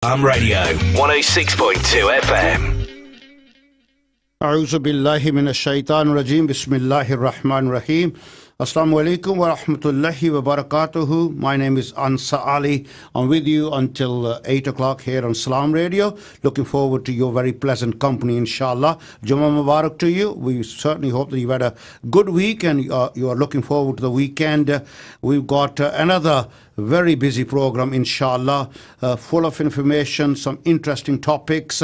Radio 106.2 FM. أعوذ بالله من الشيطان الرجيم بسم الله الرحمن الرحيم. Assalamu alaikum wa rahmatullahi wa barakatuhu. My name is Ansar Ali. I'm with you until 8 o'clock here on Salam Radio. Looking forward to your very pleasant company, inshallah. Jummah Mubarak to you. We certainly hope that you've had a good week and you are looking forward to the weekend. We've got another very busy program, inshallah, full of information, some interesting topics.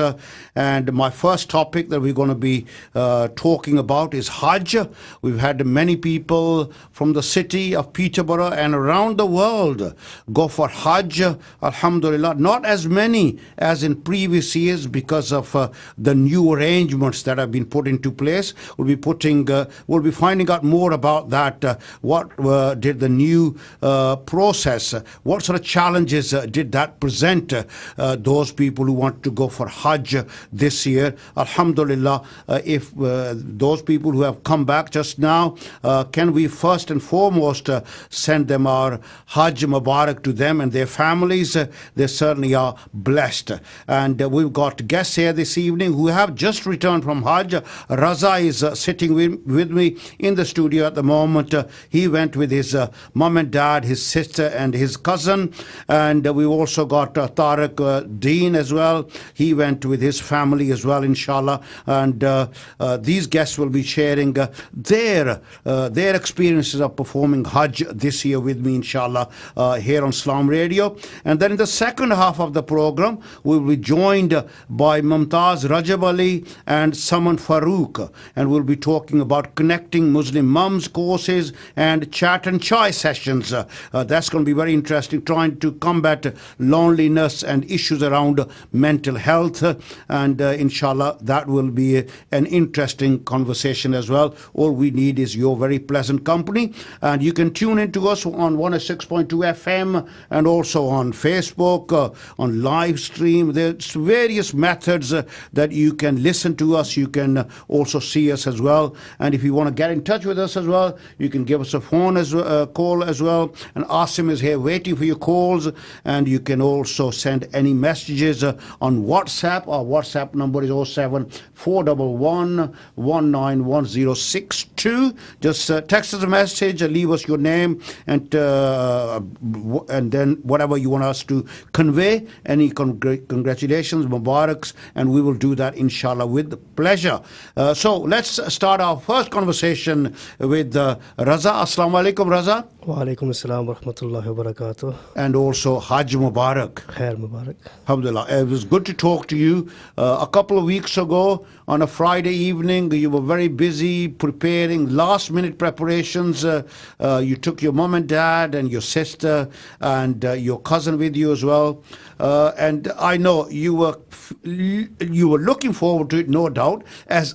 And my first topic that we're going to be talking about is Hajj. We've had many people from the city of Peterborough and around the world go for Hajj, alhamdulillah. Not as many as in previous years because of the new arrangements that have been put into place. We'll be finding out more about that. What did the new process, what sort of challenges did that present those people who want to go for Hajj this year? Alhamdulillah, if those people who have come back just now, can we first and foremost send them our Hajj Mubarak to them and their families? They certainly are blessed. And we've got guests here this evening who have just returned from Hajj. Raza is sitting with me in the studio at the moment. He went with his mom and dad, his sister and his cousin. And we've also got Tariq Dean as well. He went with his family as well, inshallah. And these guests will be sharing their experiences of performing Hajj this year with me, inshallah, here on Salam Radio. And then in the second half of the program, we will be joined by Mumtaz Rajab Ali and Saman Farooq. And we'll be talking about connecting Muslim mums courses and chat and chai sessions. That's going to be very interesting, trying to combat loneliness and issues around mental health. And inshallah, that will be an interesting conversation as well. All we need is your very pleasant company. And you can tune in to us on 106.2 FM and also on Facebook, on live stream. There's various methods that you can listen to us. You can also see us as well. And if you want to get in touch with us as well, you can give us a phone call as well. And Asim is here waiting for your calls. And you can also send any messages on WhatsApp. Our WhatsApp number is 07 411 191062. Just text us a message, leave us your name, and then whatever you want us to convey, any congratulations, Mubaraks, and we will do that, inshallah, with pleasure. So let's start our first conversation with Raza. Assalamu alaikum, Raza. Wa alaikum assalam wa rahmatullahi wa barakatuh. And also Hajj Mubarak. Khair Mubarak. Alhamdulillah. It was good to talk to you. A couple of weeks ago, on a Friday evening, you were very busy preparing last-minute preparations. You took your mom and dad and your sister and your cousin with you as well. And I know you were looking forward to it, no doubt, as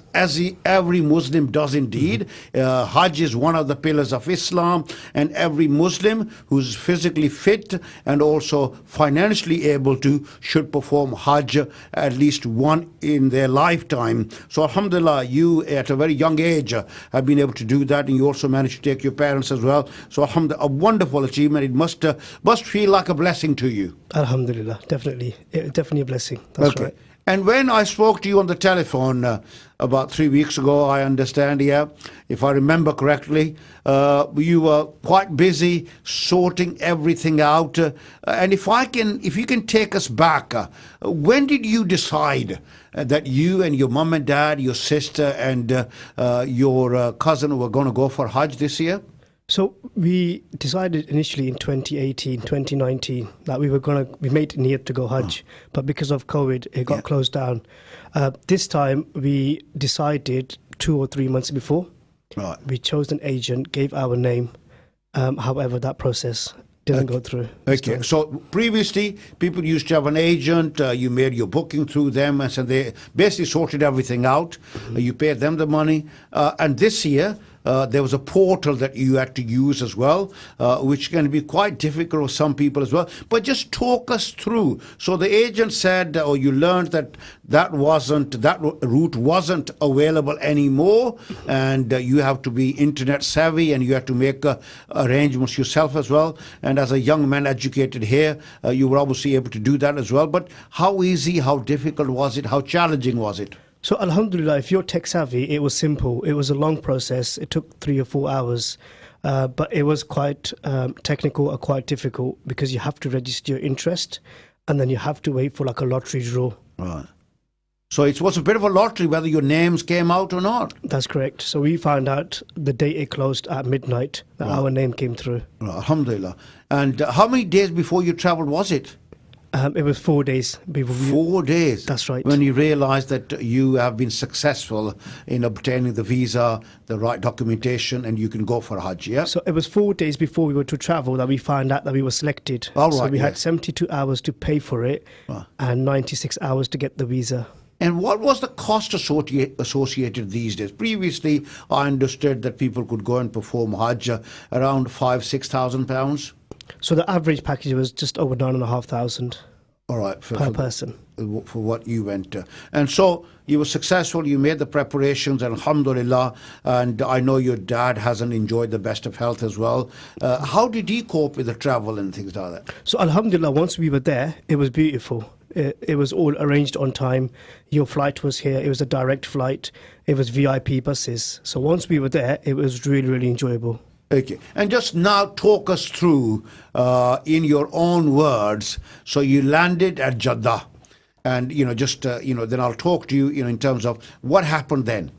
every Muslim does indeed. Hajj is one of the pillars of Islam, and every Muslim who's physically fit and also financially able to should perform Hajj at least one in their lifetime. So alhamdulillah, you at a very young age have been able to do that, and you also managed to take your parents as well. So alhamdulillah, a wonderful achievement. It must feel like a blessing to you. Alhamdulillah, definitely a blessing. That's okay. Right. And when I spoke to you on the telephone about 3 weeks ago, I understand, if I remember correctly, you were quite busy sorting everything out. And if you can take us back, when did you decide that you and your mom and dad, your sister and your cousin were going to go for Hajj this year? So we decided initially in 2018, 2019 that we made niyat to go Hajj, but because of COVID, it got closed down. This time we decided 2 or 3 months before. Right. We chose an agent, gave our name. However, that process didn't go through. Okay, so previously people used to have an agent, you made your booking through them, and so they basically sorted everything out. You paid them the money. And this year, there was a portal that you had to use as well, which can be quite difficult for some people as well. But just talk us through. So the agent said, or you learned that that route wasn't available anymore, and you have to be internet savvy, and you have to make arrangements yourself as well. And as a young man educated here, you were obviously able to do that as well. But how easy, how difficult was it? How challenging was it? So Alhamdulillah, if you're tech savvy, it was simple. It was a long process. It took 3 or 4 hours. But it was quite technical or quite difficult because you have to register your interest and then you have to wait for like a lottery draw. Right. So it was a bit of a lottery whether your names came out or not. That's correct. So we found out the day it closed at midnight that our name came through. Right. Alhamdulillah. And how many days before you travelled was it? It was 4 days before. 4 days. That's right. When you realised that you have been successful in obtaining the visa, the right documentation, and you can go for Hajj, yeah? So it was 4 days before we were to travel that we found out that we were selected. All right, so we had yes. 72 hours to pay for it and 96 hours to get the visa. And what was the cost associated these days? Previously, I understood that people could go and perform Hajj around £5,000-6,000. So the average package was just over 9,500 All right, per person. For what you went to. And so you were successful, you made the preparations, alhamdulillah, and I know your dad hasn't enjoyed the best of health as well. How did he cope with the travel and things like that? So alhamdulillah, once we were there, it was beautiful. It was all arranged on time. Your flight was here. It was a direct flight. It was VIP buses. So once we were there, it was really, really enjoyable. Okay, and just now talk us through in your own words. So you landed at Jeddah, and then I'll talk to you, in terms of what happened then.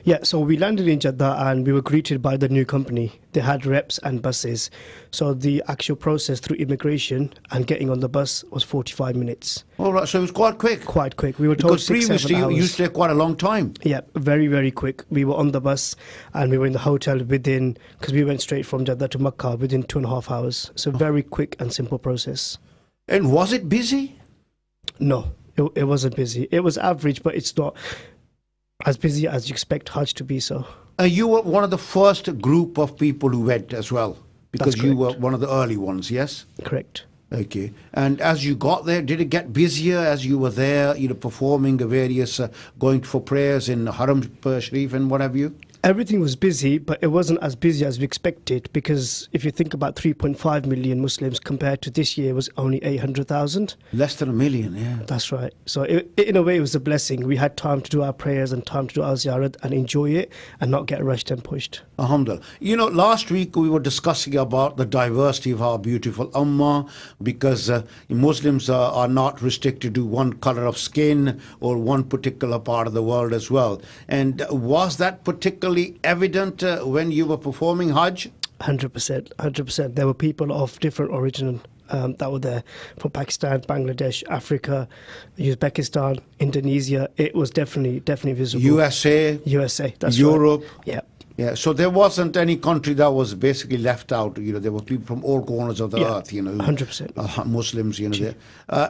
Yeah, so we landed in Jeddah and we were greeted by the new company. They had reps and buses. So the actual process through immigration and getting on the bus was 45 minutes. All right, so it was quite quick. Quite quick. We were told Because 6, 7 previously hours. it used to take quite a long time. Yeah, very, very quick. We were on the bus and we were in the hotel within, because we went straight from Jeddah to Makkah within 2.5 hours. So very quick and simple process. And was it busy? No, it wasn't busy. It was average, but it's not as busy as you expect Hajj to be. So You were one of the first group of people who went as well, because That's you were correct. one of the early ones, yes? correct. Okay. And as you got there, did it get busier as you were there, performing the various, going for prayers in Haram Sharif and what have you? Everything was busy, but it wasn't as busy as we expected, because if you think about 3.5 million Muslims compared to this year was only 800,000. Less than 1 million, yeah. That's right. So in a way, it was a blessing. We had time to do our prayers and time to do our ziyarat and enjoy it and not get rushed and pushed. Alhamdulillah. Last week we were discussing about the diversity of our beautiful ummah, because Muslims are not restricted to one color of skin or one particular part of the world as well. And was that particularly evident when you were performing Hajj? 100%. 100%. There were people of different origin that were there, from Pakistan, Bangladesh, Africa, Uzbekistan, Indonesia. It was definitely visible. USA, That's Europe. right. Yeah. Yeah, so there wasn't any country that was basically left out. There were people from all corners of the earth, 100%. Muslims, there.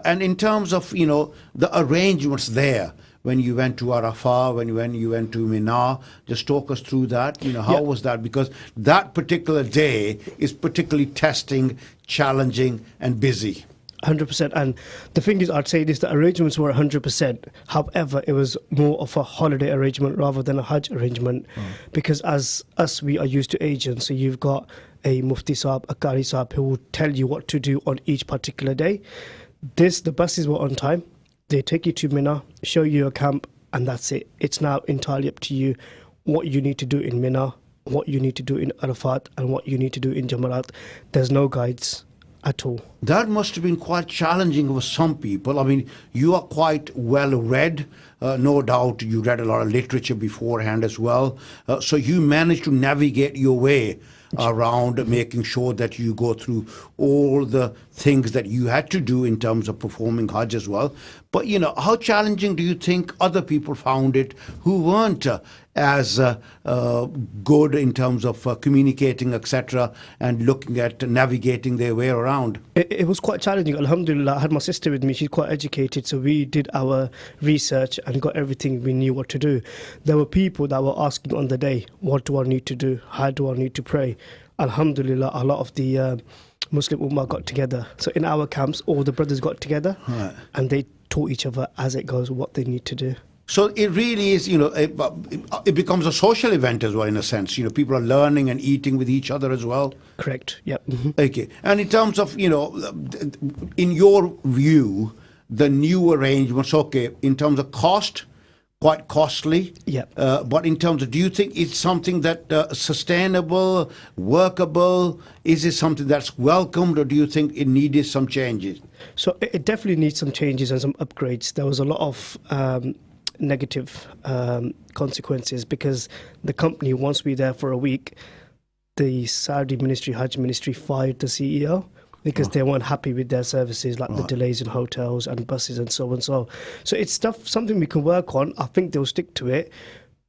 And in terms of, the arrangements there, when you went to Arafah, when you went to Mina, just talk us through that. How was that? Because that particular day is particularly testing, challenging, and busy. 100%. And the thing is, I'd say this, the arrangements were 100%. However, it was more of a holiday arrangement rather than a Hajj arrangement. Because as us, we are used to agents. So you've got a Mufti Saab, a Qari Saab, who will tell you what to do on each particular day. The buses were on time. They take you to Mina, show you a camp, and that's it. It's now entirely up to you what you need to do in Mina, what you need to do in Arafat, and what you need to do in Jamarat. There's no guides at all. That must have been quite challenging for some people. I mean, you are quite well read. No doubt you read a lot of literature beforehand as well. So you managed to navigate your way around, making sure that you go through all the things that you had to do in terms of performing Hajj as well. But, how challenging do you think other people found it who weren't as good in terms of communicating, etc., and looking at navigating their way around? It was quite challenging. Alhamdulillah, I had my sister with me. She's quite educated, so we did our research and got everything we knew what to do. There were people that were asking on the day, what do I need to do? How do I need to pray? Alhamdulillah, a lot of the Muslim Ummah got together. So in our camps, all the brothers got together, Right. and they taught each other as it goes what they need to do. So it really is, it becomes a social event as well, in a sense. People are learning and eating with each other as well. Correct. Yep. Mhm. Okay. And in terms of, in your view, the new arrangements, okay, in terms of cost, quite costly. Yep. But in terms of, do you think it's something that sustainable, workable? Is it something that's welcomed, or do you think it needed some changes? So it definitely needs some changes and some upgrades. There was a lot of negative consequences because the company, once we were there for a week, the Saudi ministry, Hajj ministry, fired the CEO because they weren't happy with their services, like the delays in hotels and buses and so on. So it's something we can work on. I think they'll stick to it,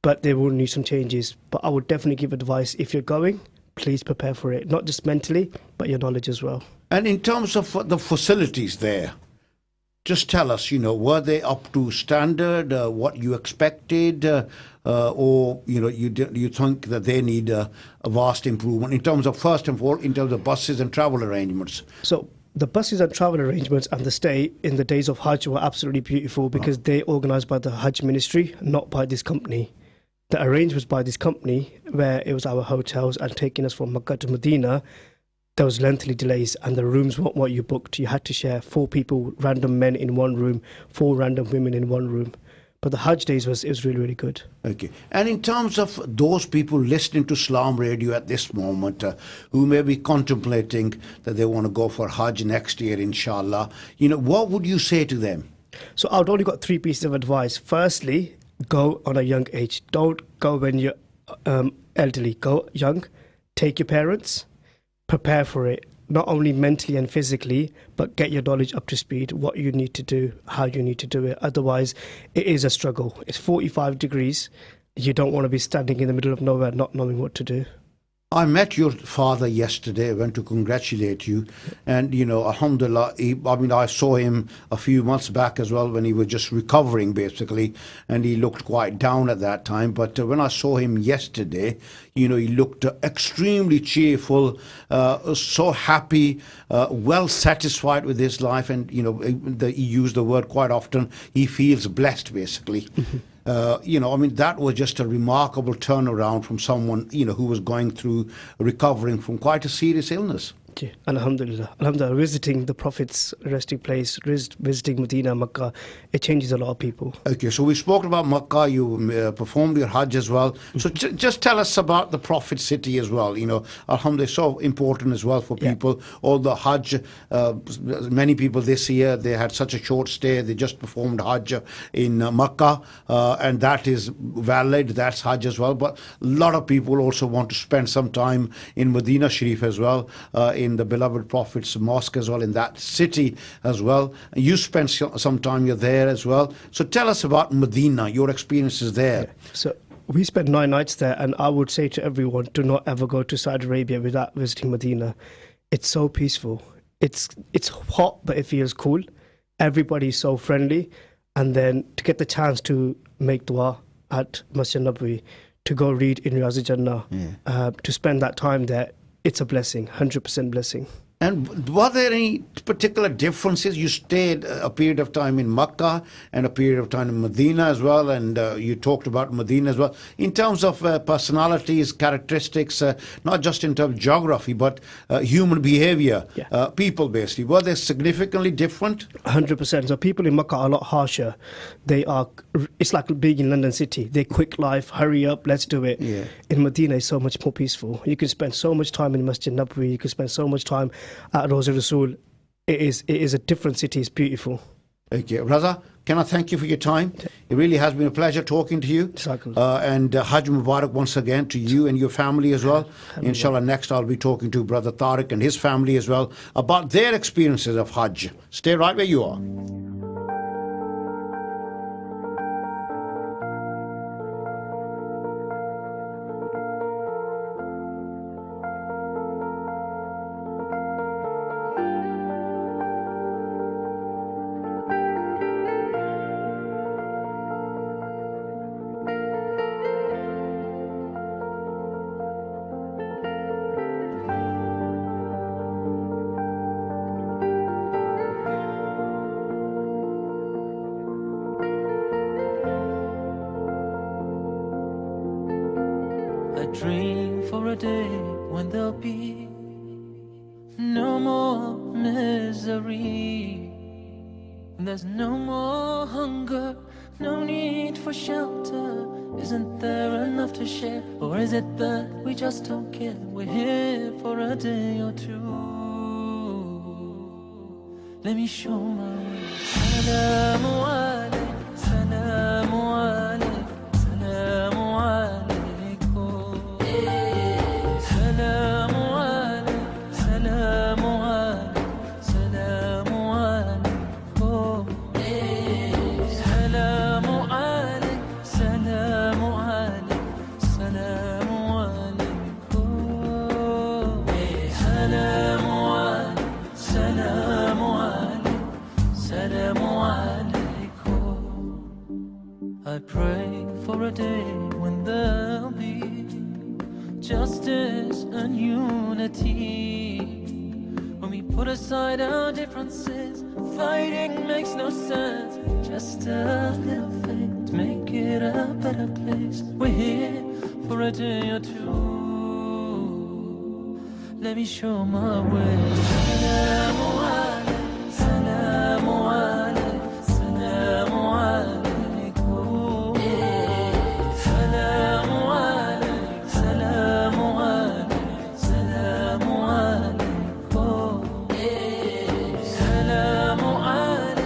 but they will need some changes. But I would definitely give advice, if you're going, please prepare for it, not just mentally, but your knowledge as well. And in terms of the facilities there, just tell us, were they up to standard, what you expected, or, you think that they need a vast improvement in terms of, first and foremost, in terms of buses and travel arrangements? So the buses and travel arrangements and the stay in the days of Hajj were absolutely beautiful because they organised by the Hajj ministry, not by this company. The arrangements by this company, where it was our hotels and taking us from Makkah to Medina, there was lengthy delays and the rooms weren't what you booked. You had to share 4 people, random men in one room, 4 random women in one room. But the Hajj days it was really, really good. Okay. And in terms of those people listening to Islam Radio at this moment, who may be contemplating that they want to go for Hajj next year, inshallah, what would you say to them? So I've only got 3 pieces of advice. Firstly, go on a young age. Don't go when you're elderly. Go young. Take your parents. Prepare for it, not only mentally and physically, but get your knowledge up to speed, what you need to do, how you need to do it. Otherwise, it is a struggle. It's 45 degrees. You don't want to be standing in the middle of nowhere not knowing what to do. I met your father yesterday. I went to congratulate you. And, alhamdulillah, I saw him a few months back as well when he was just recovering, basically. And he looked quite down at that time. But when I saw him yesterday, he looked extremely cheerful, so happy, well satisfied with his life. And, he used the word quite often, he feels blessed, basically. That was just a remarkable turnaround from someone, who was going through recovering from quite a serious illness. Alhamdulillah. Alhamdulillah. Visiting the Prophet's resting place, visiting Medina, Makkah, it changes a lot of people. Okay, so we spoke about Makkah, you performed your Hajj as well. So just tell us about the Prophet's city as well. Alhamdulillah, so important as well for people. All the Hajj, many people this year, they had such a short stay. They just performed Hajj in Makkah, and that is valid. That's Hajj as well. But a lot of people also want to spend some time in Medina Sharif as well, in the beloved Prophet's mosque as well, in that city as well. You spent some time, you're there as well. So tell us about Medina, your experiences there. Yeah. So we spent 9 nights there, and I would say to everyone, do not ever go to Saudi Arabia without visiting Medina. It's so peaceful. It's hot, but it feels cool. Everybody's so friendly. And then to get the chance to make dua at Masjid Nabawi, to go read in Riyaz Jannah, to spend that time there, it's a blessing, 100% blessing. And were there any particular differences? You stayed a period of time in Makkah and a period of time in Medina as well, and you talked about Medina as well. In terms of personalities, characteristics, not just in terms of geography, but human behavior, people basically, were they significantly different? 100%. So people in Makkah are a lot harsher. It's like being in London City. They're quick life, hurry up, let's do it. Yeah. In Medina, it's so much more peaceful. You can spend so much time in Masjid Nabawi, you can spend so much time at Rosa Rasul. It is a different city. It's beautiful. Okay, Raza, can I thank you for your time? It really has been a pleasure talking to you. And Hajj Mubarak once again to you and your family as well. Inshallah, next I'll be talking to Brother Tariq and his family as well about their experiences of Hajj. Stay right where you are. dream for a day when there'll be no more misery. There's no more hunger, no need for shelter. Isn't there enough to share? Or is it that we just don't care? We're here for a day or two. Let me show my way. Salamu alayk, salamu alayk, salamu alaykum. Salamu alayk, salamu alayk, salamu alaykum. Salamu alayk, salamu alayk, salamu alaykum. Salamu alayk, salamu alayk, salamu alaykum. I pray for a day when there'll be justice and unity. When we put aside our differences, fighting makes no sense. Just a little faith to make it a better place. We're here for a day or two. Let me show my way. Salamu alayk, salamu alayk, salamu alaykum. Salamu alayk, salamu alayk, salamu alaykum. Salamu alayk,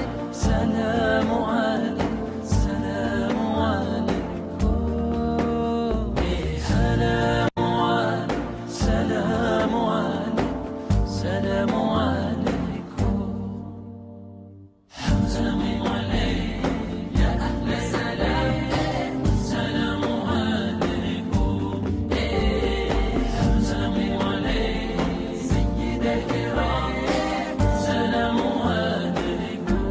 salamu alayk, salamu alaykum. Salamu alayk, salamu alayk, salamu alaykum. Salamu alayk, ya ahla salam. Salamu alaykum. Salamu alayk, sayyid al-kiram. Salamu alaykum.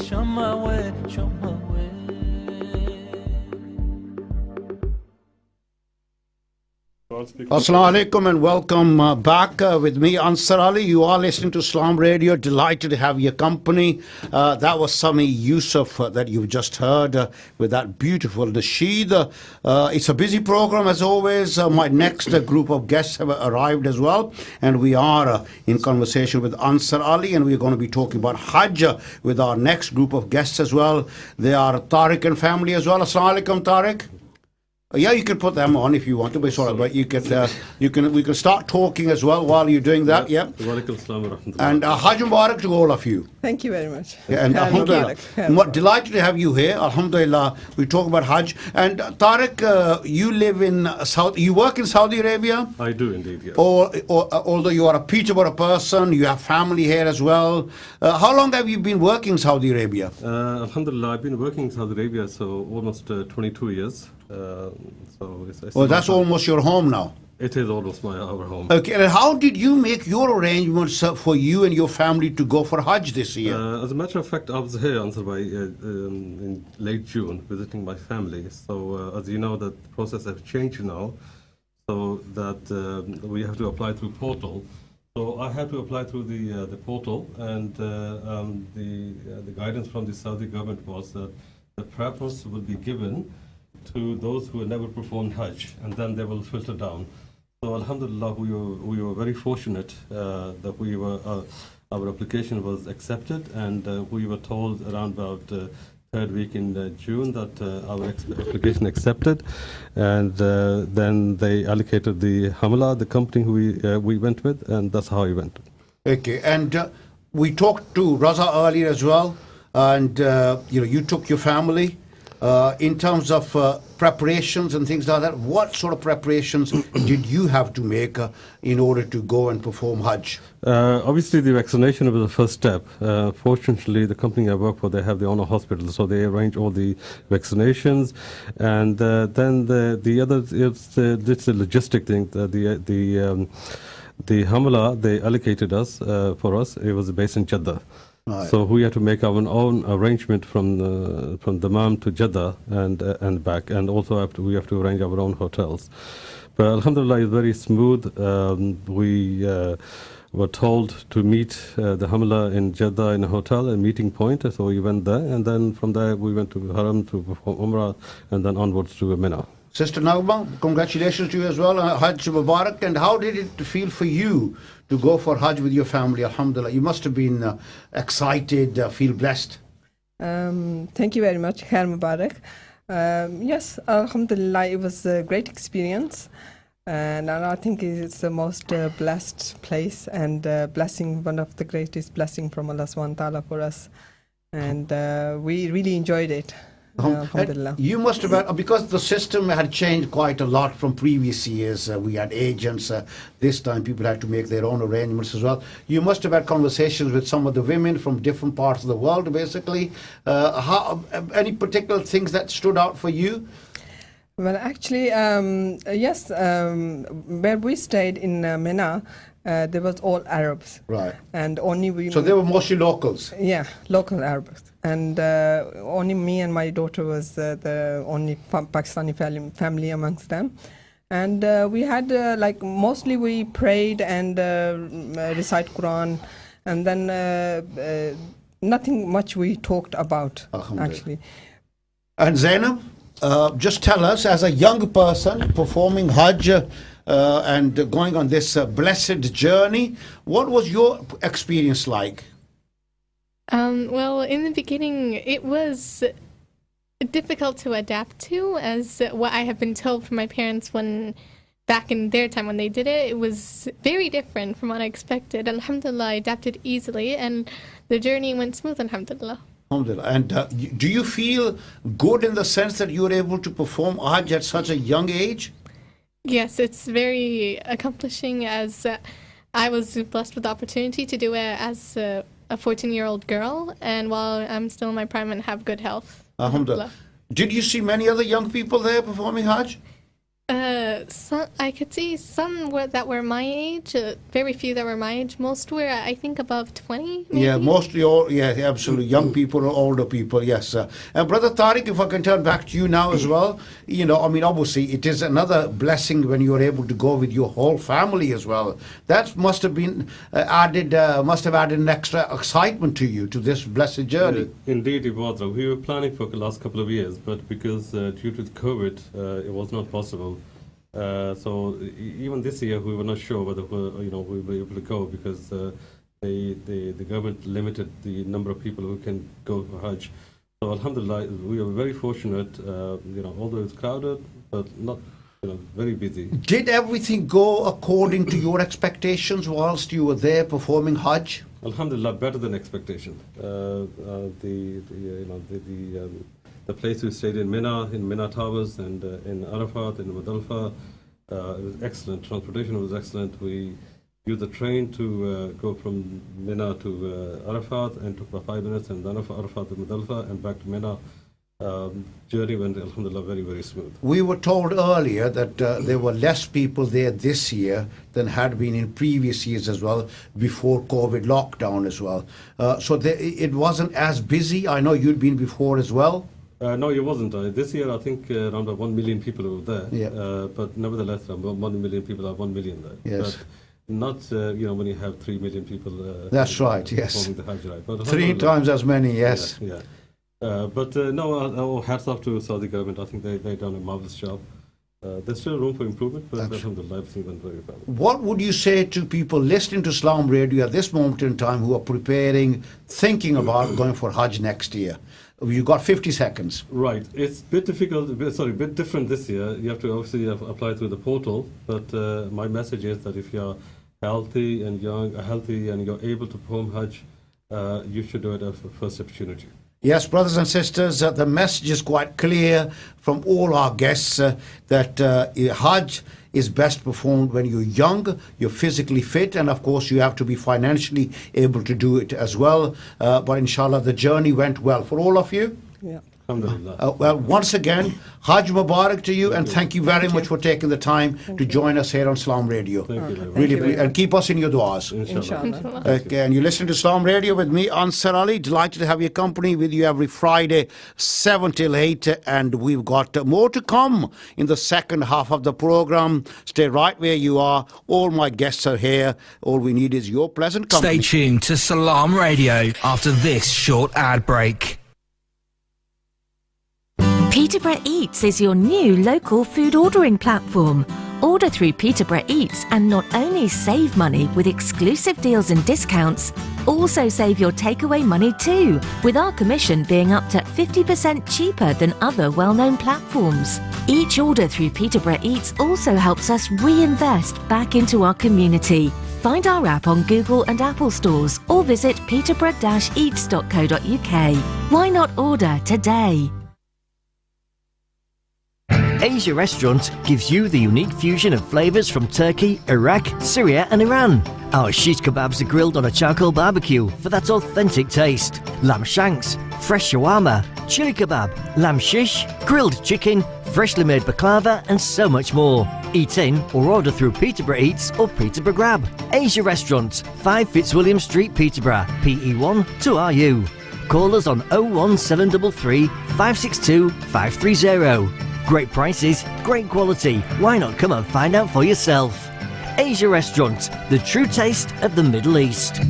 Show my way, show my way. Assalamu alaikum and welcome back with me, Ansar Ali. You are listening to Islam Radio. Delighted to have your company. That was Sami Yusuf that you've just heard with that beautiful nasheed. It's a busy program as always. My next group of guests have arrived as well. And we are in conversation with Ansar Ali, and we're going to be talking about Hajj with our next group of guests as well. They are Tariq and family as well. Assalamu alaikum, Tariq. Yeah, you can put them on if you want to, but sorry, but we can start talking as well while you're doing that. Yeah. And Hajj Mubarak to all of you. Thank you very much. Yeah, and Alhamdulillah, delighted to have you here. Alhamdulillah, we talk about Hajj. And Tariq, you live in you work in Saudi Arabia? I do indeed, yes. Although you are a Peterborough person, you have family here as well. How long have you been working in Saudi Arabia? Alhamdulillah, I've been working in Saudi Arabia so almost 22 years. Well, that's almost your home now. It is almost our home. Okay, and how did you make your arrangements for you and your family to go for Hajj this year? As a matter of fact, I was here in late June visiting my family. So as you know, that process has changed now, so that we have to apply through portal. So I had to apply through the portal, and the guidance from the Saudi government was that the preference will be given to those who had never performed Hajj, and then they will filter down. So Alhamdulillah, we were very fortunate that our application was accepted, and we were told around about third week in June that our application accepted, and then they allocated the Hamla, the company who we went with, and that's how we went. Okay, and we talked to Raza earlier as well, and you took your family. In terms of preparations and things like that, what sort of preparations did you have to make in order to go and perform Hajj? Obviously, the vaccination was the first step. Fortunately, the company I work for, they have their own hospital, so they arrange all the vaccinations. And then the other, it's the logistic thing. The Hamla, they allocated us for us. It was based in Jeddah. Right. So we had to make our own arrangement from Dammam to Jeddah and back, and also we have to arrange our own hotels. But Alhamdulillah, it's very smooth. We were told to meet the Hamla in Jeddah in a hotel, a meeting point. So we went there, and then from there we went to Haram to perform Umrah, and then onwards to Mina. Sister Nagma, congratulations to you as well, Hajj Mubarak. And how did it feel for you to go for Hajj with your family? Alhamdulillah, you must have been excited, feel blessed. Thank you very much, Khair Mubarak. Yes, Alhamdulillah, it was a great experience. And I think it's the most blessed place and blessing, one of the greatest blessing from Allah subhanahu wa ta'ala for us. And we really enjoyed it. Alhamdulillah. You must have had, because the system had changed quite a lot from previous years. We had agents. This time people had to make their own arrangements as well. You must have had conversations with some of the women from different parts of the world, basically. Any particular things that stood out for you? Well, actually, yes, where we stayed in Mina, there was all Arabs. Right. And only we... So they were mostly locals? Yeah, local Arabs. And only me and my daughter was the only Pakistani family amongst them. And we had, mostly we prayed and recite Quran. And then nothing much we talked about, actually. And Zainab, just tell us, as a young person performing Hajj and going on this blessed journey, what was your experience like? Well, in the beginning, it was difficult to adapt to, as what I have been told from my parents when back in their time when they did it. It was very different from what I expected. Alhamdulillah, I adapted easily, and the journey went smooth, alhamdulillah. Alhamdulillah. And do you feel good in the sense that you were able to perform Hajj at such a young age? Yes, it's very accomplishing, as I was blessed with the opportunity to do it as a 14-year-old girl, and while I'm still in my prime and have good health. Alhamdulillah. Did you see many other young people there performing Hajj? I could see some that were my age, very few that were my age. Most were, I think, above 20, maybe? Yeah, mostly all, yeah, absolutely. Young people or older people, yes. And Brother Tariq, if I can turn back to you now as well, obviously it is another blessing when you're able to go with your whole family as well. That must have been added an extra excitement to you, to this blessed journey. Indeed, it was. We were planning for the last couple of years, but because due to COVID, it was not possible. So even this year, we were not sure whether we will be able to go, because the government limited the number of people who can go for Hajj. So Alhamdulillah, we are very fortunate. Although it's crowded, but not very busy. Did everything go according to your expectations whilst you were there performing Hajj? Alhamdulillah, better than expectation. The place we stayed in Mina Towers, and in Arafat, in Muzdalifah, it was excellent. Transportation was excellent. We used the train to go from Mina to Arafat, and took about 5 minutes, and then Arafat to Muzdalifah and back to Mina. Journey went, alhamdulillah, very, very smooth. We were told earlier that there were less people there this year than had been in previous years as well, before COVID lockdown as well. So it wasn't as busy. I know you'd been before as well. No, it wasn't. This year, I think around 1 million people were there. Yeah. But nevertheless, 1 million people are 1 million there. Yes. But not, when you have 3 million people. That's right, yes. Performing the Hajj, right? But 3 times as many, yes. Yeah. But no, hats off to Saudi government. I think they've done a marvelous job. There's still room for improvement, but alhamdulillah, everything went very well. What would you say to people listening to Islam Radio at this moment in time who are preparing, thinking about going for Hajj next year? You've got 50 seconds. Right. It's a bit different this year. You have to obviously apply through the portal, but my message is that if you're healthy and you're able to perform Hajj, you should do it at the first opportunity. Yes, brothers and sisters, the message is quite clear from all our guests that Hajj is best performed when you're young, you're physically fit, and of course you have to be financially able to do it as well. But inshallah, the journey went well for all of you. Yeah. Alhamdulillah. Well, once again, Hajj Mubarak to you, and thank you very much for taking the time to join us here on Islam Radio. Thank you very much. Really, and keep us in your du'as. Inshallah. Okay, and you listen to Islam Radio with me, Ansar Ali. Delighted to have your company with you every Friday, 7 till 8. And we've got more to come in the second half of the program. Stay right where you are. All my guests are here. All we need is your pleasant company. Stay tuned to Salam Radio after this short ad break. Peterborough Eats is your new local food ordering platform. Order through Peterborough Eats and not only save money with exclusive deals and discounts, also save your takeaway money too, with our commission being up to 50% cheaper than other well-known platforms. Each order through Peterborough Eats also helps us reinvest back into our community. Find our app on Google and Apple stores or visit peterborough-eats.co.uk. Why not order today? Asia Restaurant gives you the unique fusion of flavours from Turkey, Iraq, Syria and Iran. Our shish kebabs are grilled on a charcoal barbecue for that authentic taste. Lamb shanks, fresh shawarma, chili kebab, lamb shish, grilled chicken, freshly made baklava and so much more. Eat in or order through Peterborough Eats or Peterborough Grab. Asia Restaurant, 5 Fitzwilliam Street, Peterborough, PE1 2RU. Call us on 01733 562 530. Great prices, great quality. Why not come and find out for yourself? Asia Restaurant, the true taste of the Middle East.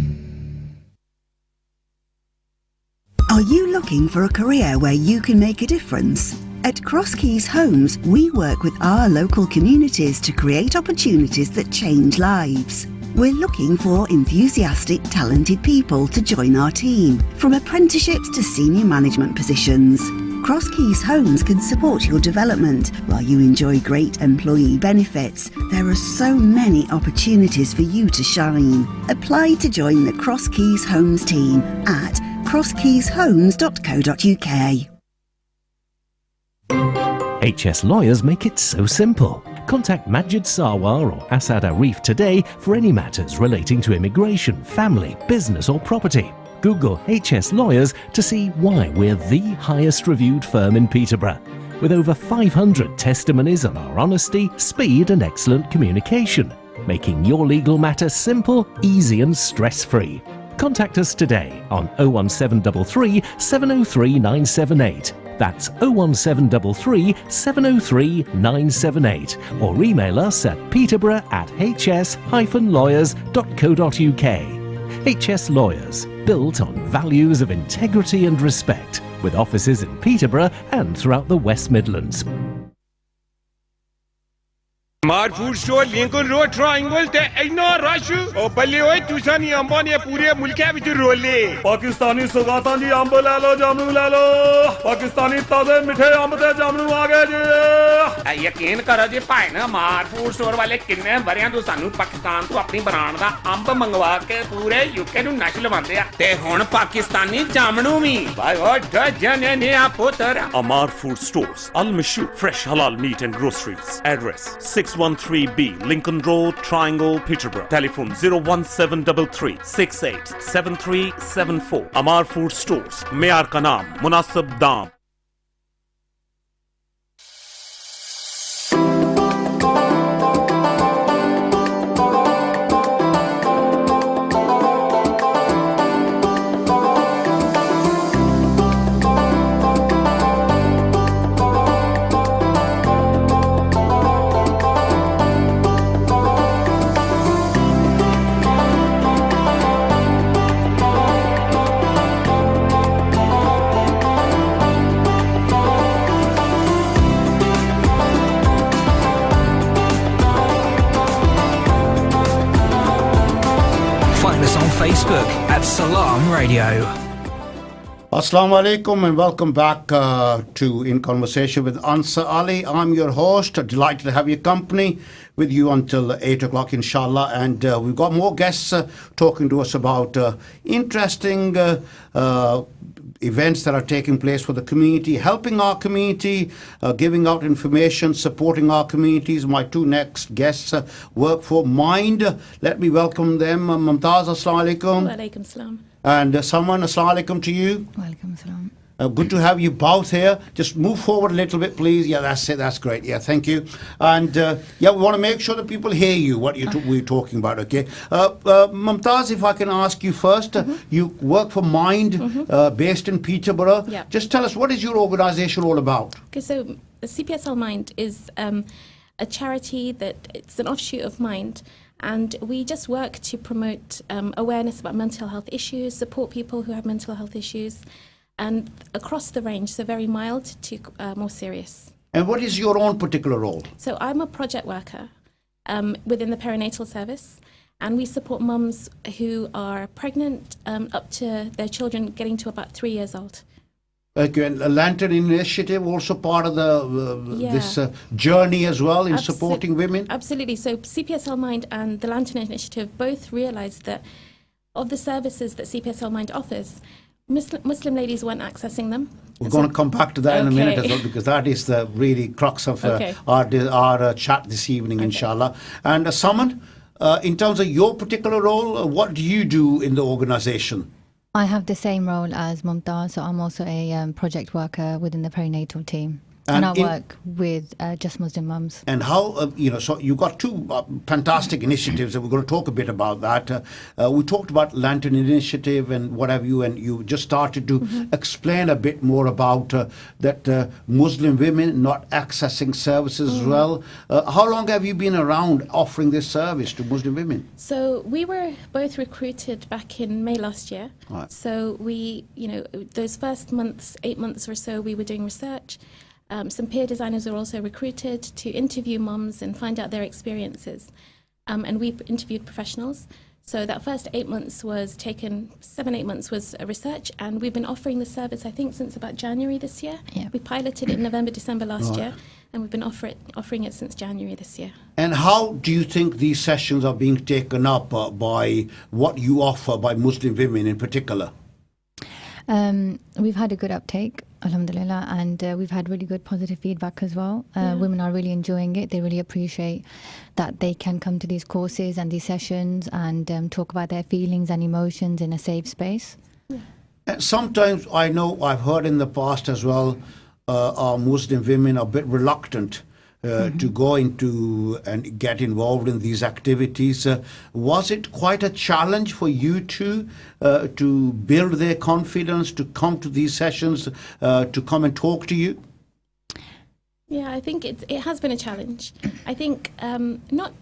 Are you looking for a career where you can make a difference? At Cross Keys Homes, we work with our local communities to create opportunities that change lives. We're looking for enthusiastic, talented people to join our team, from apprenticeships to senior management positions. Cross Keys Homes can support your development while you enjoy great employee benefits. There are so many opportunities for you to shine. Apply to join the Cross Keys Homes team at crosskeyshomes.co.uk. HS Lawyers make it so simple. Contact Majid Sarwar or Asad Arif today for any matters relating to immigration, family, business or property. Google HS Lawyers to see why we're the highest reviewed firm in Peterborough, with over 500 testimonies on our honesty, speed and excellent communication, making your legal matter simple, easy and stress-free. Contact us today on 01733 703 978. That's 01733 703 978, or email us at peterborough@hs-lawyers.co.uk. HS Lawyers, built on values of integrity and respect, with offices in Peterborough and throughout the West Midlands. Mar food store Lincoln Road Triangle te inna rush o balle hoy tusani amba ne pure mulke vich rolle Pakistani sogatan ji amb le lo jamnu le lo Pakistani taze mithe amb te jamnu aa gaye ji ਯਕੀਨ ਕਰੋ ਜੀ ਭਾਈ ਨਾ ਮਾਰ food store ਵਾਲੇ ਕਿੰਨੇ ਵਰਿਆਂ ਤੋਂ ਸਾਨੂੰ ਪਾਕਿਸਤਾਨ ਤੋਂ ਆਪਣੀ ਬ੍ਰਾਂਡ ਦਾ ਅੰਬ ਮੰਗਵਾ ਕੇ ਪੂਰੇ ਯੂਕੇ ਨੂੰ ਨਸ਼ ਲਵਾਉਂਦੇ ਆ ਤੇ ਹੁਣ ਪਾਕਿਸਤਾਨੀ ਜਾਮਣੂ ਵੀ ਭਾਈ ਉਹ ਜਨੇ ਨੇ ਆ ਪੁੱਤਰ Amar Food Stores, Al Mashu, fresh halal meat and groceries. Address 613B Lincoln Road, Triangle, Peterborough. Telephone 01733 687374. Amar Food Stores, Meyar ka naam, munasib daam. Radio. Assalamu alaikum and welcome back to In Conversation with Ansar Ali. I'm your host. Delighted to have your company with you until 8 o'clock, inshallah. And we've got more guests talking to us about interesting events that are taking place for the community, helping our community, giving out information, supporting our communities. My two next guests work for Mind. Let me welcome them. Mumtaz, assalamu alaikum. Wa alaikum salam. And Salman, assalamu alaikum to you. Welcome salam. Good to have you both here. Just move forward a little bit, please. Yeah, that's it. That's great. Yeah, thank you. And yeah, we want to make sure that people hear you, what we're talking about, okay? Mumtaz, if I can ask you first, you work for Mind, based in Peterborough. Yeah. Just tell us, what is your organization all about? Okay, so CPSL Mind is a charity that it's an offshoot of Mind. And we just work to promote awareness about mental health issues, support people who have mental health issues, and across the range, so very mild to more serious. And what is your own particular role? So I'm a project worker within the perinatal service, and we support mums who are pregnant up to their children getting to about 3 years old. Okay, and a Lantern Initiative also part of this journey as well in supporting women? Absolutely. So CPSL Mind and the Lantern Initiative both realised that of the services that CPSL Mind offers, Muslim ladies weren't accessing them. We're going to come back to that in a minute as well, because that is the really crux of our chat this evening, inshallah. And Saman, in terms of your particular role, what do you do in the organisation? I have the same role as Mumtaz, so I'm also a project worker within the perinatal team. And I work with Just Muslim Mums. And how, so you've got two fantastic initiatives, and we're going to talk a bit about that. We talked about Lantern Initiative and what have you, and you just started to explain a bit more about that Muslim women not accessing services as well. How long have you been around offering this service to Muslim women? So we were both recruited back in May last year. Right. So we, those first months, 8 months or so, we were doing research. Some peer designers were also recruited to interview mums and find out their experiences. And we interviewed professionals. So that first 8 months was taken, 7-8 months was research, and we've been offering the service, I think, since about January this year. Yeah. We piloted it in November, December last year, and we've been offering it since January this year. And how do you think these sessions are being taken up by what you offer by Muslim women in particular? We've had a good uptake, alhamdulillah, and we've had really good positive feedback as well. Women are really enjoying it. They really appreciate that they can come to these courses and these sessions and talk about their feelings and emotions in a safe space. And sometimes I know I've heard in the past as well, our Muslim women are a bit reluctant to go into and get involved in these activities. Was it quite a challenge for you two to build their confidence, to come to these sessions, to come and talk to you? Yeah, I think it has been a challenge. I think not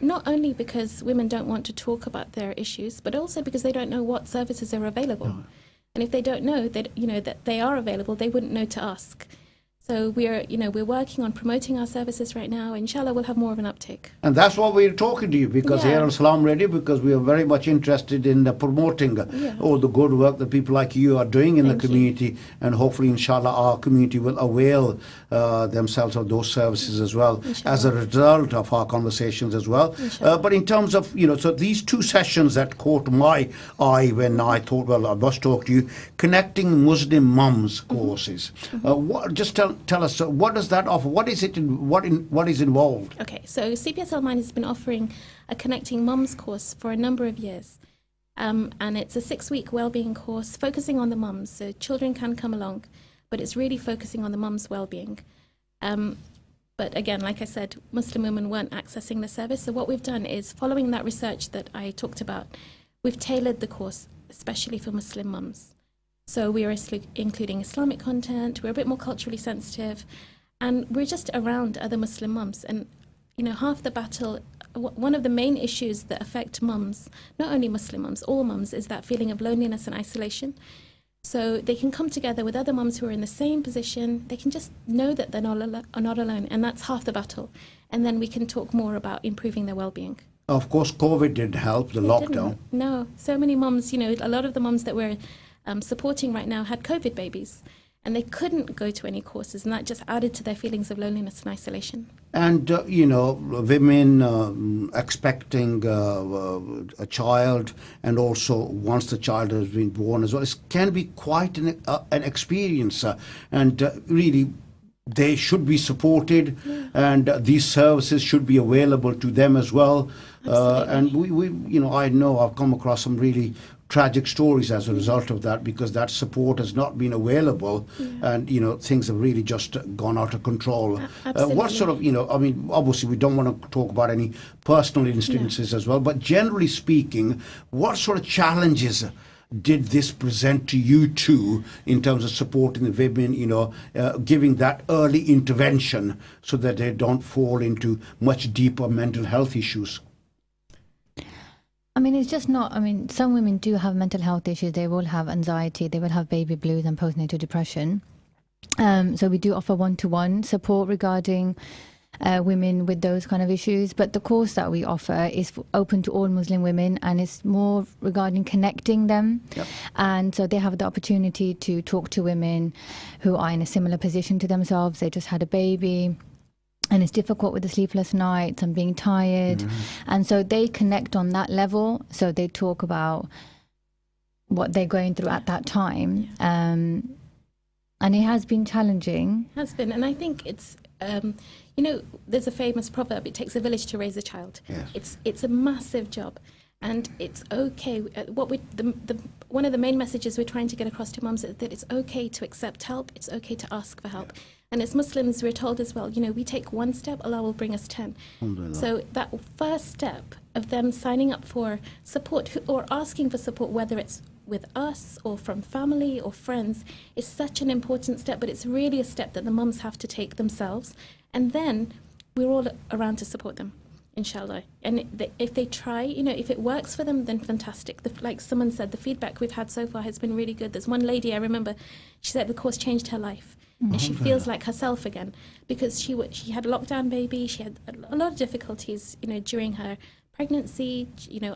only because women don't want to talk about their issues, but also because they don't know what services are available. No. And if they don't know that that they are available, they wouldn't know to ask. So we're working on promoting our services right now. Inshallah, we'll have more of an uptake. And that's why we're talking to you, because here on Salam Radio, because we are very much interested in promoting all the good work that people like you are doing in the community. And hopefully, inshallah, our community will avail themselves of those services as well, as a result of our conversations as well. But in terms of, so these two sessions that caught my eye when I thought, well, I must talk to you, Connecting Muslim Mums courses. Just tell us, what does that offer? What is it? What is involved? Okay, so CPSL Mind has been offering a Connecting Mums course for a number of years. And it's a 6-week wellbeing course focusing on the mums. So children can come along, but it's really focusing on the mum's well-being. But again, like I said, Muslim women weren't accessing the service. So what we've done is, following that research that I talked about, we've tailored the course especially for Muslim mums. So we are including Islamic content, we're a bit more culturally sensitive, and we're just around other Muslim mums. And, half the battle, one of the main issues that affect mums, not only Muslim mums, all mums, is that feeling of loneliness and isolation. So they can come together with other mums who are in the same position. They can just know that they're not alone, and that's half the battle. And then we can talk more about improving their well-being. Of course, COVID didn't help, the lockdown. No, so many mums, a lot of the mums that we're supporting right now had COVID babies, and they couldn't go to any courses, and that just added to their feelings of loneliness and isolation. And, women expecting a child, and also once the child has been born as well, it can be quite an experience. Really, they should be supported, and these services should be available to them as well. And I know I've come across some really tragic stories as a result of that, because that support has not been available, and things have really just gone out of control. What sort of, obviously we don't want to talk about any personal instances as well, but generally speaking, what sort of challenges did this present to you too, in terms of supporting the women, giving that early intervention so that they don't fall into much deeper mental health issues? I mean, it's just not, some women do have mental health issues. They will have anxiety, they will have baby blues and postnatal depression. So we do offer one-to-one support regarding women with those kind of issues. But the course that we offer is open to all Muslim women, and it's more regarding connecting them. Yep. And so they have the opportunity to talk to women who are in a similar position to themselves. They just had a baby, and it's difficult with the sleepless nights and being tired. And so they connect on that level. So they talk about what they're going through at that time. And it has been challenging. It has been. And I think it's, there's a famous proverb, it takes a village to raise a child. Yes. It's a massive job. And it's okay. One of the main messages we're trying to get across to mums is that it's okay to accept help. It's okay to ask for help. And as Muslims, we're told as well, we take one step, Allah will bring us 10. So that first step of them signing up for support or asking for support, whether it's with us or from family or friends, is such an important step. But it's really a step that the mums have to take themselves. And then we're all around to support them, inshallah. And if they try, if it works for them, then fantastic. Like someone said, the feedback we've had so far has been really good. There's one lady, I remember, she said the course changed her life. And she feels like herself again, because she had a lockdown baby. She had a lot of difficulties, during her pregnancy,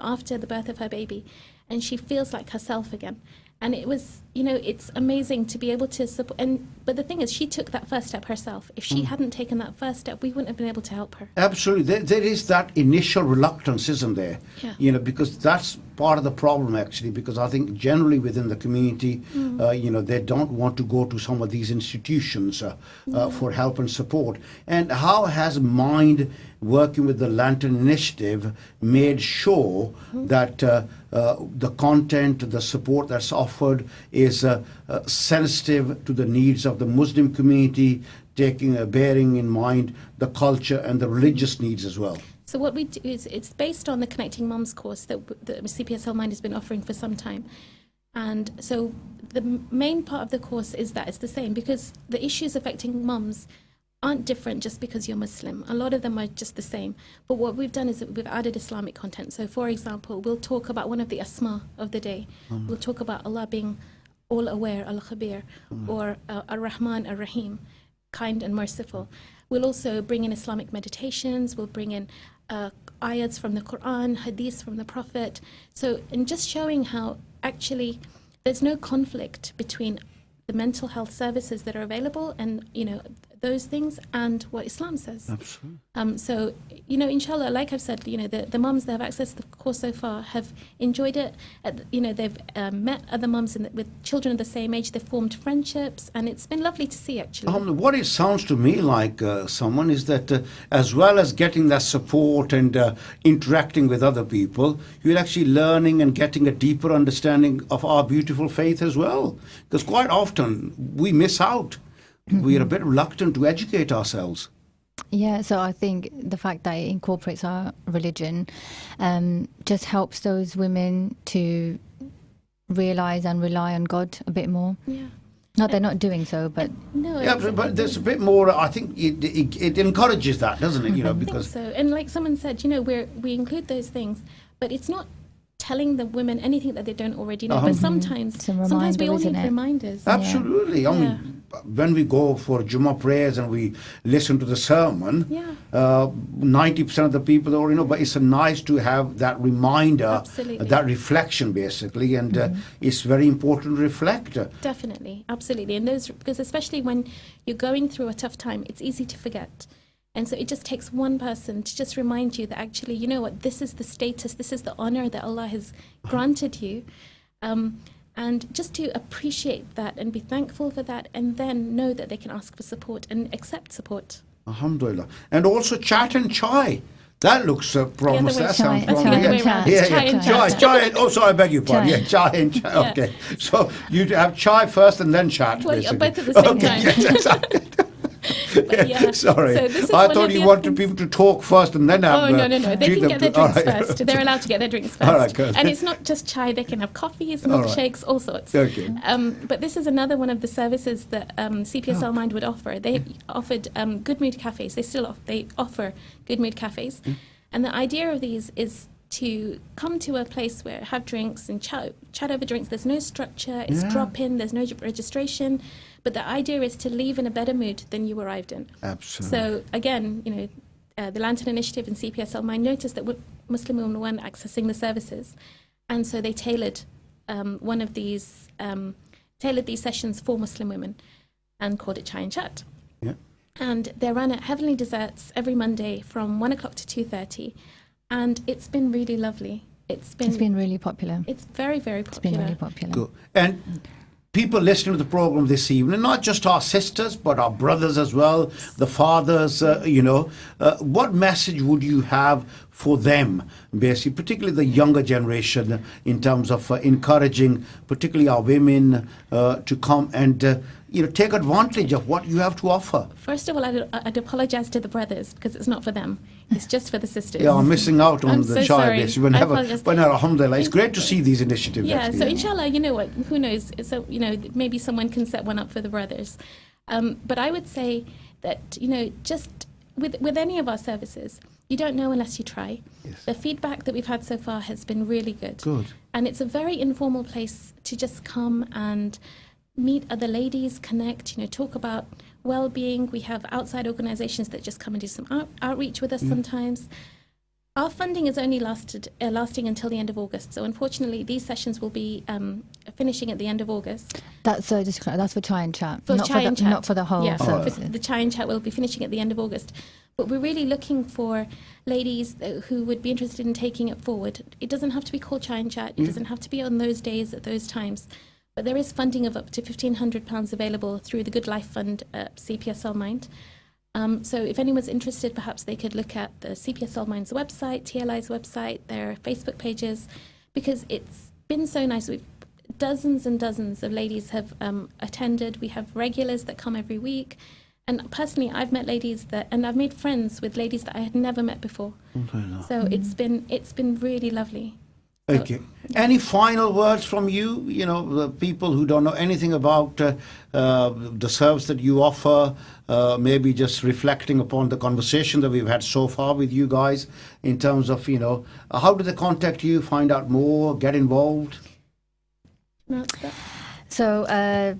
after the birth of her baby, and she feels like herself again. And it was, it's amazing to be able to support. But the thing is, she took that first step herself. If she hadn't taken that first step, we wouldn't have been able to help her. Absolutely. There is that initial reluctance, isn't there? Yeah. Because that's part of the problem, actually, because I think generally within the community, they don't want to go to some of these institutions for help and support. And how has Mind, working with the Lantern Initiative, made sure that the content, the support that's offered is sensitive to the needs of the Muslim community, bearing in mind the culture and the religious needs as well? So what we do is, it's based on the Connecting Mums course that the CPSL Mind has been offering for some time. And so the main part of the course is that it's the same, because the issues affecting mums aren't different just because you're Muslim. A lot of them are just the same. But what we've done is that we've added Islamic content. So for example, we'll talk about one of the asma of the day. We'll talk about Allah being all aware, Al-Khabir, or Ar-Rahman, Ar-Rahim, kind and merciful. We'll also bring in Islamic meditations. We'll bring in ayats from the Quran, hadiths from the Prophet. So, and just showing how actually there's no conflict between the mental health services that are available and, those things and what Islam says. Absolutely. So, inshallah, like I've said, the mums that have accessed the course so far have enjoyed it. They've met other mums with children of the same age. They've formed friendships, and it's been lovely to see, actually. What it sounds to me like, someone, is that as well as getting that support and interacting with other people, you're actually learning and getting a deeper understanding of our beautiful faith as well. Because quite often we miss out. We are a bit reluctant to educate ourselves. Yeah, so I think the fact that it incorporates our religion just helps those women to realise and rely on God a bit more. Yeah. Not they're not doing so, but... No, yeah, but there's a bit more, I think it encourages that, doesn't it? Because I think so. And like someone said, we include those things, but it's not telling the women anything that they don't already know. But sometimes we all need reminders. Absolutely. I mean, when we go for Jummah prayers and we listen to the sermon, 90% of the people already know, but it's nice to have that reminder, that reflection basically, and it's very important to reflect. Definitely, absolutely. And those, because especially when you're going through a tough time, it's easy to forget. And so it just takes one person to just remind you that actually, you know what, this is the status, this is the honor that Allah has granted you. And just to appreciate that and be thankful for that, and then know that they can ask for support and accept support. Alhamdulillah. And also chat and chai. That looks promising. That sounds promising. Chai. Oh, sorry, I beg your pardon. Yeah, chai and chai. Yeah. Okay. So you have chai first and then chat. Well, basically. both at the same time. Yes, exactly. Sorry. So this is I one thought of you the wanted people to talk first and then have. Oh, no. They can get their drinks first. They're allowed to get their drinks first. All right, good. And it's not just chai, they can have coffees, All right. milkshakes, all sorts. Okay. But this is another one of the services that CPSL Mind would offer. They offered good mood cafes. They offer good mood cafes. And the idea of these is to come to a place where have drinks and chat over drinks. There's no structure, it's drop-in, there's no registration. But the idea is to leave in a better mood than you arrived in. Absolutely. So again, the Lantern Initiative and CPSL Mind noticed that Muslim women weren't accessing the services, and so they tailored these sessions for Muslim women, and called it Chai and Chat. Yeah. And they're run at Heavenly Desserts every Monday from 1 o'clock to 2:30, and it's been really lovely. It's been really popular. It's very, very popular. It's been really popular. Good. And people listening to the program this evening, not just our sisters, but our brothers as well, the fathers, what message would you have for them, basically, particularly the younger generation, in terms of encouraging, particularly our women, to come and take advantage of what you have to offer? First of all, I'd apologize to the brothers because it's not for them. It's just for the sisters. Yeah, I'm missing out on I'm the so child. sorry. But no, alhamdulillah, it's great to see these initiatives. Yeah, actually. so inshallah, you know what, who knows? So, maybe someone can set one up for the brothers. But I would say that, just with any of our services, you don't know unless you try. Yes. The feedback that we've had so far has been really good. Good. And it's a very informal place to just come and meet other ladies, connect, talk about well-being. We have outside organizations that just come and do some outreach with us sometimes. Our funding is only lasting until the end of August. So unfortunately, these sessions will be finishing at the end of August. That's for Chai and Chat. For Chai and Chat. Not for the whole service. The Chai and Chat will be finishing at the end of August. But we're really looking for ladies who would be interested in taking it forward. It doesn't have to be called Chai and Chat. It doesn't have to be on those days at those times. But there is funding of up to £1,500 available through the Good Life Fund at CPSL Mind. So if anyone's interested, perhaps they could look at the CPSL Mind's website, TLI's website, their Facebook pages, because it's been so nice. Dozens and dozens of ladies have attended. We have regulars that come every week. And personally, I've met ladies and I've made friends with ladies that I had never met before. So it's been really lovely. Okay. Any final words from you? The people who don't know anything about the service that you offer, maybe just reflecting upon the conversation that we've had so far with you guys, in terms of, how do they contact you, find out more, get involved? So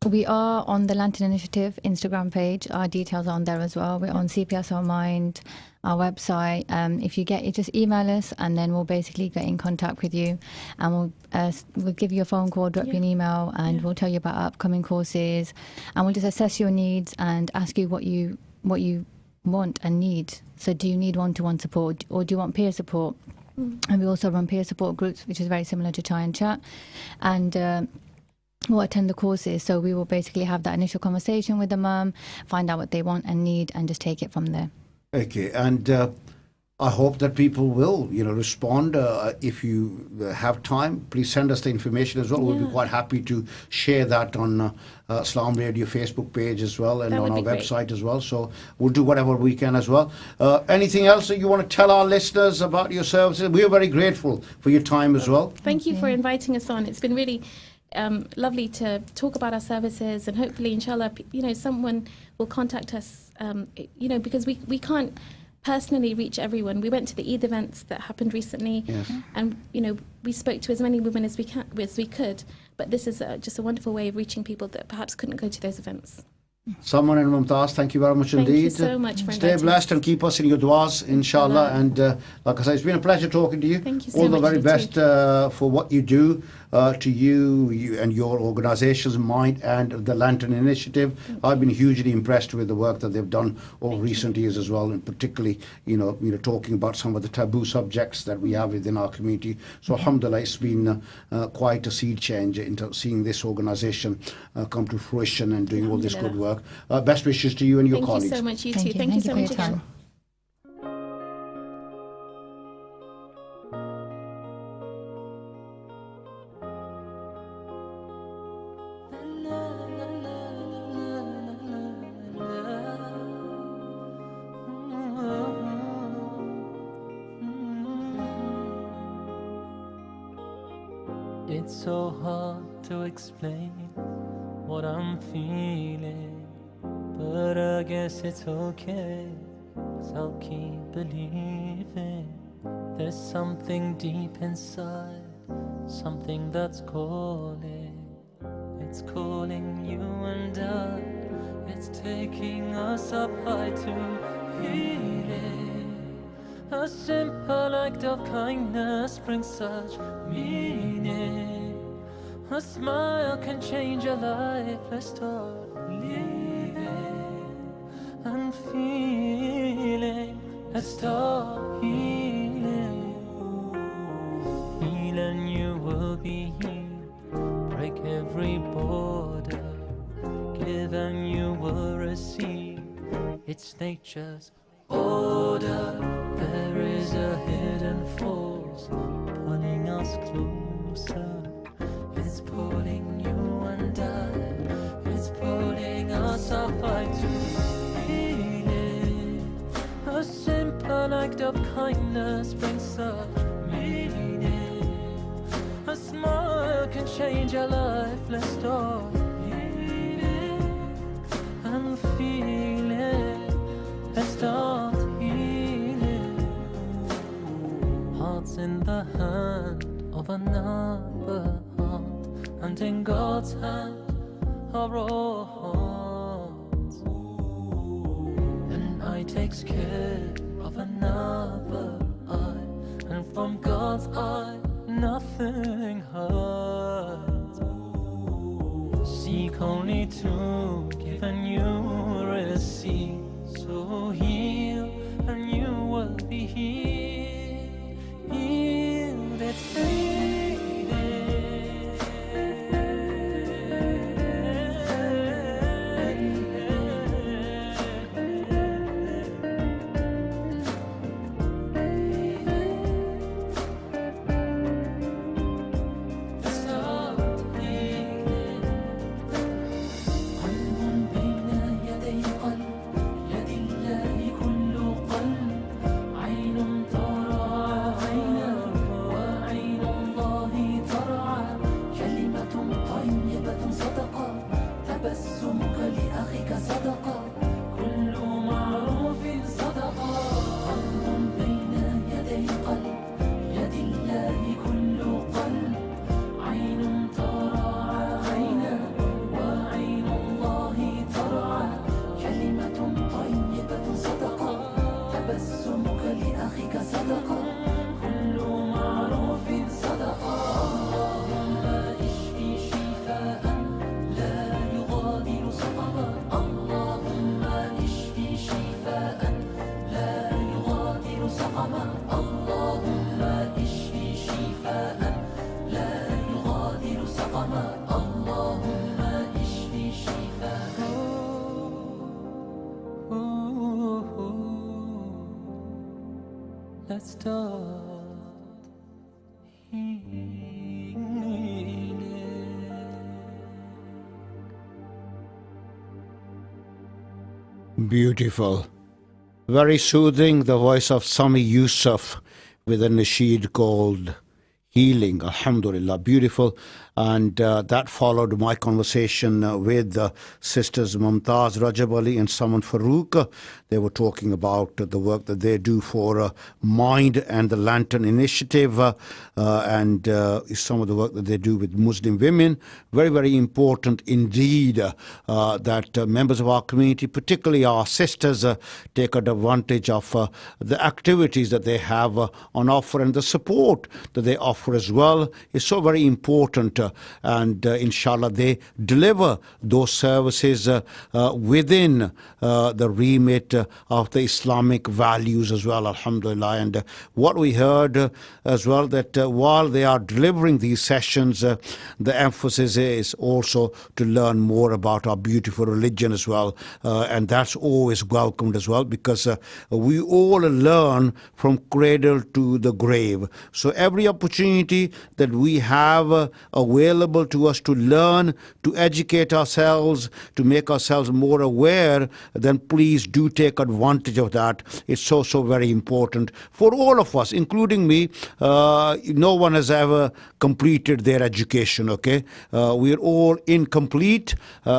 we are on the Lantern Initiative Instagram page. Our details are on there as well. We're on CPSL Mind, our website. If you just email us, and then we'll basically get in contact with you, and we'll give you a phone call, drop you an email, and we'll tell you about our upcoming courses, and we'll just assess your needs and ask you what you want and need. So do you need one-to-one support, or do you want peer support? And we also run peer support groups, which is very similar to Chai and Chat, and we'll attend the courses. So we will basically have that initial conversation with the mum, find out what they want and need, and just take it from there. Okay, and I hope that people will, respond. If you have time, please send us the information as well. We'll be quite happy to share that on Islam Radio Facebook page as well, and on our website as well. So we'll do whatever we can as well. Anything else that you want to tell our listeners about your services? We are very grateful for your time as well. Thank you for inviting us on. It's been really lovely to talk about our services, and hopefully, inshallah, someone will contact us, because we can't personally reach everyone. We went to the Eid events that happened recently, Yes. and we spoke to as many women as we could. But this is just a wonderful way of reaching people that perhaps couldn't go to those events. Salman and Mumtaz, thank you very much Thank indeed. you so much for Stay inviting blessed us. and keep us in your du'as, inshallah. And like I say, it's been a pleasure talking to you. Thank you so All the much, very you best for what you do, to you and your organisation's mind and the Lantern Initiative. I've been hugely impressed with the work that they've done over recent years as well, and particularly, talking about some of the taboo subjects that we have within our community. So, alhamdulillah, it's been quite a seed change into seeing this organisation come to fruition and doing all this good work. Best wishes to you and your Thank colleagues. you so much, you too. Thank you so much again. It's so hard to explain what I'm feeling, but I guess it's okay, 'cause I'll keep believing. There's something deep inside, something that's calling. It's calling you and I. It's taking us up high to healing. A simple act of kindness brings such meaning. A smile can change a life. Let's start believing and feeling. Let's start healing. Heal and you will be healed. Break every border. Give and you will receive. It's nature's order. There is a hidden force pulling us closer. It's pulling you and I. It's pulling us up high to healing. A simple act of kindness brings such meaning. A smile can change your life. Let's start healing and feeling. Let's start healing. Hearts in the hand of another heart, and in God's hand are all hearts. An eye takes care of another eye, and from God's eye nothing hurts. Seek only to give and you receive. So heal and you will be healed. Healed, it's تبسمك لأخيك صدقة كل معروف صدقة قلب بين يدي قلب يد الله كل قلب عين ترعى عينا وعين الله ترعى كلمة طيبة صدقة تبسمك لأخيك صدقة كل معروف صدقة اللهم اشفي شفاء لا يغادر سقما اللهم اشفي شفاء لا يغادر سقما اللهم اشفي شفاء لا يغادر سقما اللهم اشفي شفاء Let's start healing. Beautiful. Very soothing, the voice of Sami Yusuf with a nasheed called healing. Alhamdulillah, beautiful. And that followed my conversation with sisters Mumtaz Rajab Ali and Saman Farooq. They were talking about the work that they do for Mind and the Lantern Initiative, and some of the work that they do with Muslim women. Very, very important indeed that members of our community, particularly our sisters, take advantage of the activities that they have on offer, and the support that they offer as well is so very important. And inshallah, they deliver those services within the remit of the Islamic values as well, alhamdulillah. And what we heard as well, that while they are delivering these sessions, the emphasis is also to learn more about our beautiful religion as well. And that's always welcomed as well, because we all learn from cradle to the grave. So every opportunity that we have available to us to learn, to educate ourselves, to make ourselves more aware, then please do take advantage of that. It's so, so very important for all of us, including me. No one has ever completed their education, okay? We're all incomplete,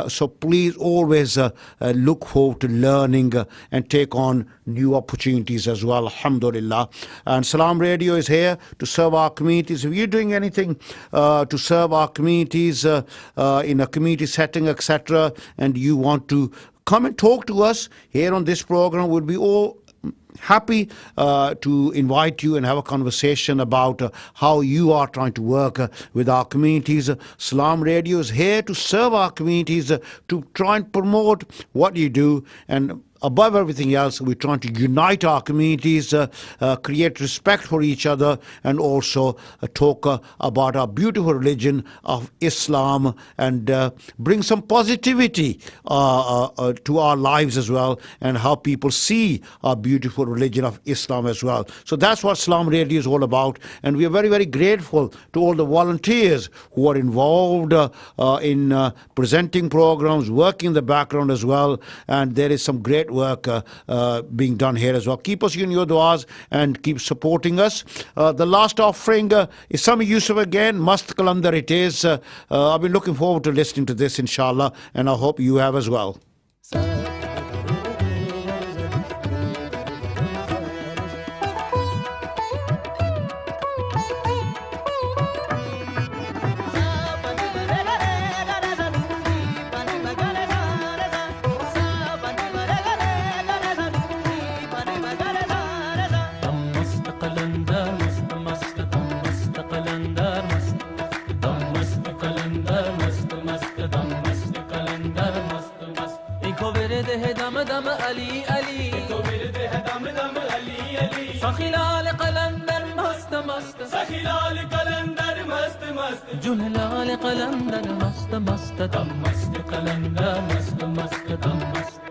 so please always look forward to learning and take on new opportunities as well, alhamdulillah. And Salam Radio is here to serve our communities. If you're doing anything to serve our communities in a community setting, etc., and you want to come and talk to us here on this program, we'll be all happy to invite you and have a conversation about how you are trying to work with our communities. Salam Radio is here to serve our communities, to try and promote what you do, and above everything else, we're trying to unite our communities, create respect for each other, and also talk about our beautiful religion of Islam, and bring some positivity to our lives as well, and how people see our beautiful religion of Islam as well. So that's what Salam Radio is all about, and we are very, very grateful to all the volunteers who are involved in presenting programs, working in the background as well, and there is some great work being done here as well. Keep us in your du'as and keep supporting us. The last offering is Sami Yusuf again, Mast Kalandar it is. I've been looking forward to listening to this, inshallah, and I hope you have as well. دم علي علي دم علي علي سخلال قلندر مست مست سخلال قلندر مست مست جنلال قلندر مست مست دم مست قلندر مست مست دم مست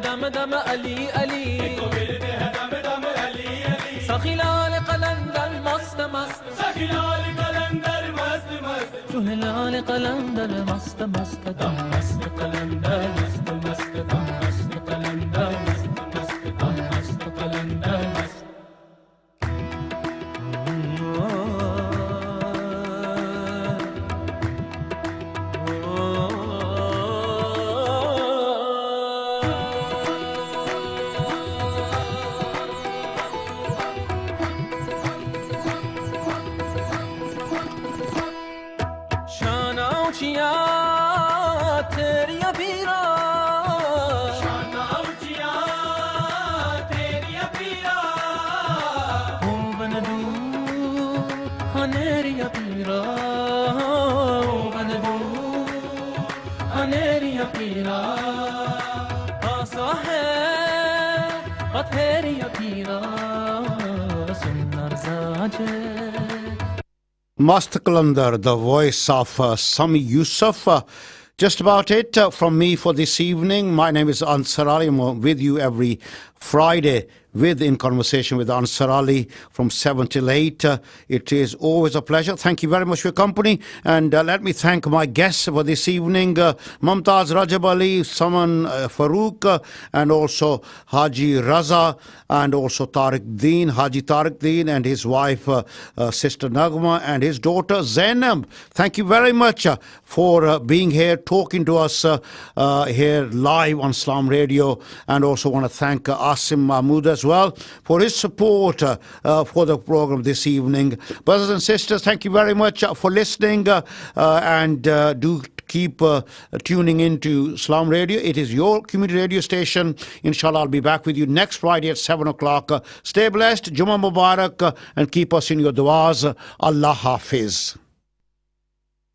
دم دم علي علي دم علي علي سخلال قلندر مست مست سخلال قلندر مست مست جنلال قلندر مست مست دم مست قلندر مست مست دم مست قلندر مست مست دم مست قلندر مست पीरा आसा है बथेरी पीरा सुंदर साजे Mast Kalandar, the voice of Sami Yusuf. Just about it from me for this evening. My name is Ansar Ali. I'm with you every Friday In Conversation with Ansar Ali from 7 till 8. It is always a pleasure. Thank you very much for your company. And let me thank my guests for this evening, Mumtaz Rajab Ali, Saman Farooq, and also Haji Raza, and also Haji Tariq Deen, and his wife, Sister Nagma, and his daughter Zainab. Thank you very much for being here, talking to us here live on Islam Radio. And also want to thank Asim Mahmood as well for his support for the program this evening. Brothers and sisters, thank you very much for listening, and do keep tuning into Islam Radio. It is your community radio station. Inshallah, I'll be back with you next Friday at 7 o'clock. Stay blessed, Jummah Mubarak, and keep us in your du'as. Allah Hafiz.